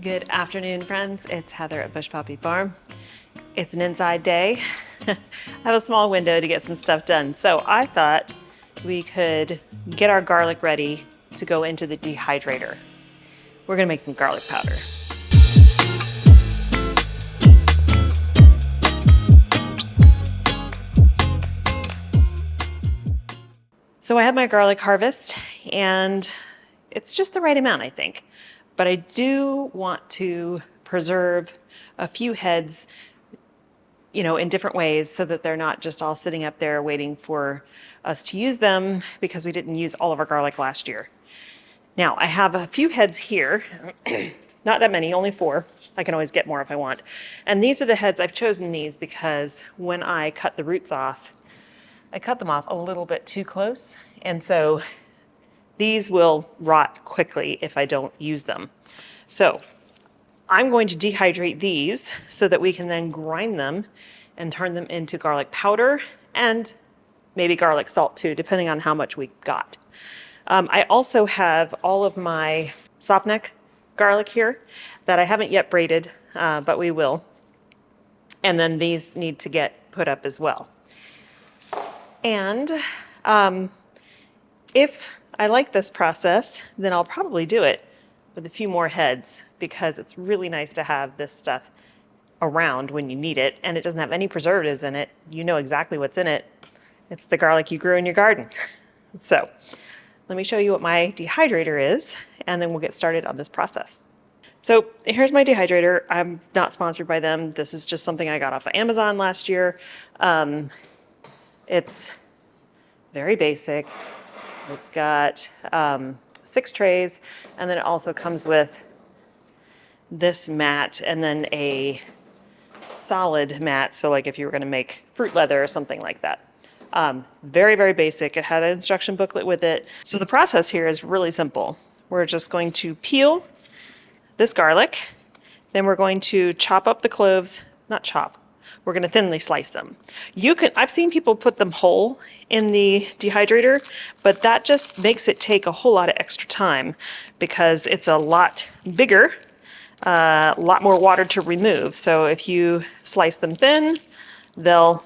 Good afternoon, friends. It's Heather at Bush Poppy Farm. It's an inside day. I have a small window to get some stuff done. So I thought we could get our garlic ready to go into the dehydrator. We're gonna make some garlic powder. So I have my garlic harvest and it's just the right amount, I think. But I do want to preserve a few heads, in different ways so that they're not just all sitting up there waiting for us to use them because we didn't use all of our garlic last year. Now I have a few heads here, not that many, only 4. I can always get more if I want. And these are the heads. I've chosen these because when I cut the roots off, I cut them off a little bit too close. And so these will rot quickly if I don't use them. So I'm going to dehydrate these so that we can then grind them and turn them into garlic powder and maybe garlic salt too, depending on how much we got. I also have all of my softneck garlic here that I haven't yet braided, but we will. And then these need to get put up as well. And if I like this process, then I'll probably do it with a few more heads because it's really nice to have this stuff around when you need it, and it doesn't have any preservatives in it. You know exactly what's in it. It's the garlic you grew in your garden. So let me show you what my dehydrator is, and then we'll get started on this process. So here's my dehydrator. I'm not sponsored by them. This is just something I got off of Amazon last year. It's very basic. It's got 6 trays, and then it also comes with this mat and then a solid mat. So like if you were gonna make fruit leather or something like that. Very, very basic. It had an instruction booklet with it. So the process here is really simple. We're just going to peel this garlic. Then we're going to chop up the cloves, not chop. We're going to thinly slice them. I've seen people put them whole in the dehydrator, but that just makes it take a whole lot of extra time because it's a lot bigger, a lot more water to remove. So if you slice them thin, they'll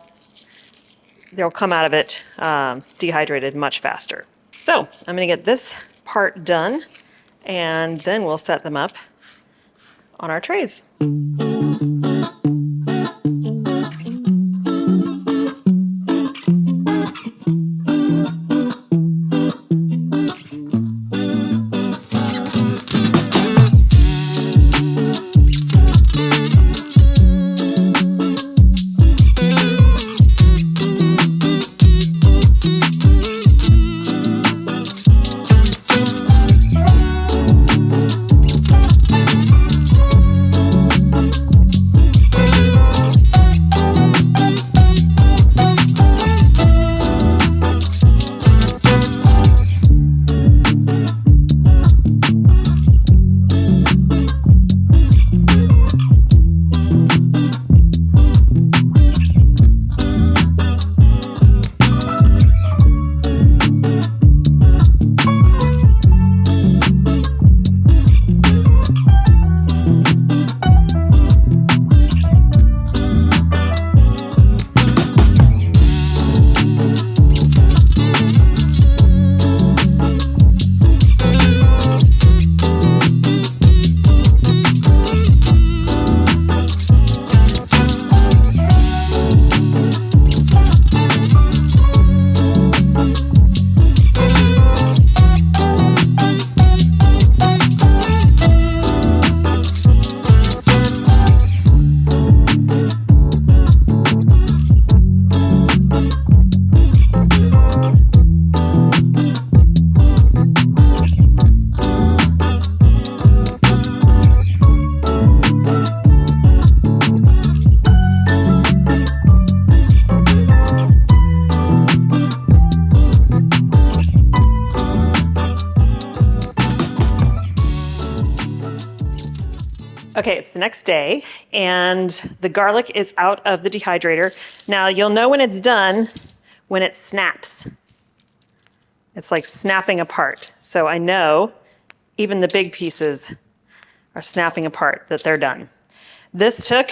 come out of it dehydrated much faster. So I'm going to get this part done, and then we'll set them up on our trays. Okay, it's the next day, and the garlic is out of the dehydrator. Now, you'll know when it's done when it snaps. It's like snapping apart. So I know even the big pieces are snapping apart, that they're done. This took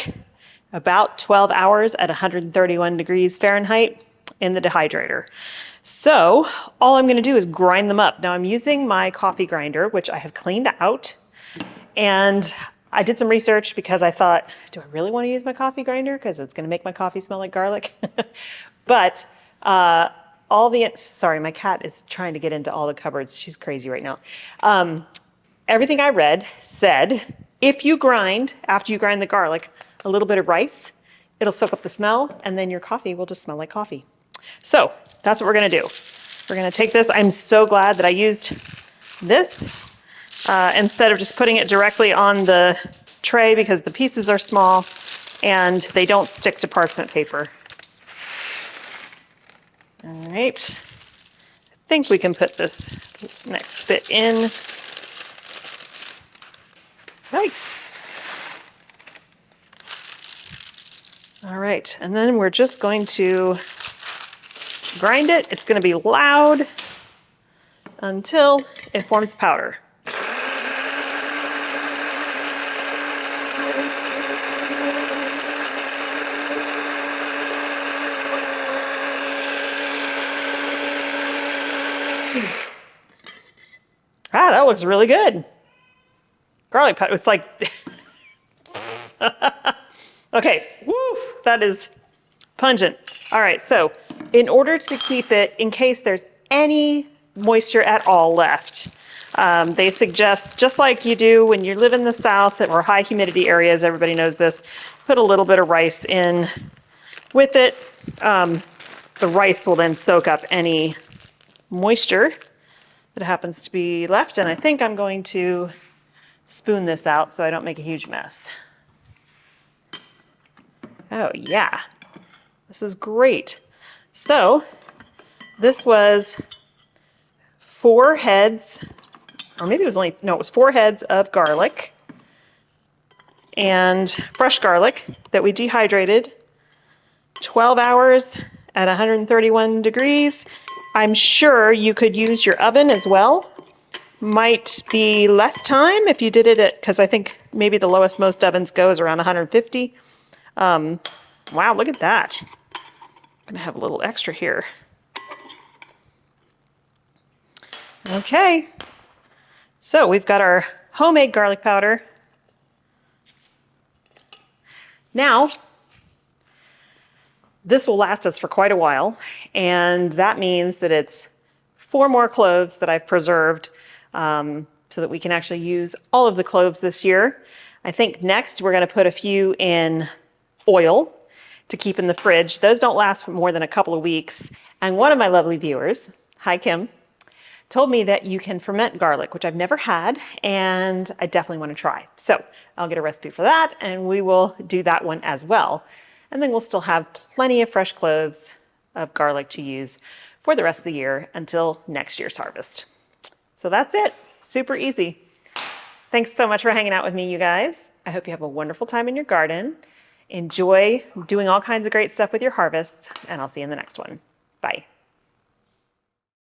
about 12 hours at 131 degrees Fahrenheit in the dehydrator. So all I'm going to do is grind them up. Now I'm using my coffee grinder, which I have cleaned out. And I did some research because I thought, do I really want to use my coffee grinder? Because it's going to make my coffee smell like garlic. But sorry, my cat is trying to get into all the cupboards. She's crazy right now. Everything I read said, if you grind, after you grind the garlic, a little bit of rice, it'll soak up the smell, and then your coffee will just smell like coffee. So that's what we're going to do. We're going to take this. I'm so glad that I used this instead of just putting it directly on the tray, because the pieces are small and they don't stick to parchment paper. All right. I think we can put this next bit in. Nice. All right, and then we're just going to grind it. It's going to be loud until it forms powder. Ah, that looks really good. Garlic powder, it's like, okay, woo, that is pungent. All right, so in order to keep it, in case there's any moisture at all left, they suggest, just like you do when you live in the South or high humidity areas, everybody knows this, put a little bit of rice in with it. The rice will then soak up any moisture that happens to be left, and I think I'm going to spoon this out so I don't make a huge mess. Oh yeah, this is great. So this was 4 heads, or maybe it was only, no, it was 4 heads of garlic and fresh garlic that we dehydrated 12 hours at 131 degrees. I'm sure you could use your oven as well. Might be less time if you did it at, because I think maybe the lowest most ovens go is around 150. Wow, look at that. I'm gonna have a little extra here. Okay, so we've got our homemade garlic powder. Now, this will last us for quite a while, and that means that it's 4 more cloves that I've preserved so that we can actually use all of the cloves this year. I think next we're going to put a few in oil to keep in the fridge. Those don't last for more than a couple of weeks. And one of my lovely viewers, hi Kim, told me that you can ferment garlic, which I've never had, and I definitely want to try. So I'll get a recipe for that, and we will do that one as well. And then we'll still have plenty of fresh cloves of garlic to use for the rest of the year until next year's harvest. So that's it. Super easy. Thanks so much for hanging out with me, you guys. I hope you have a wonderful time in your garden. Enjoy doing all kinds of great stuff with your harvests, and I'll see you in the next one. Bye.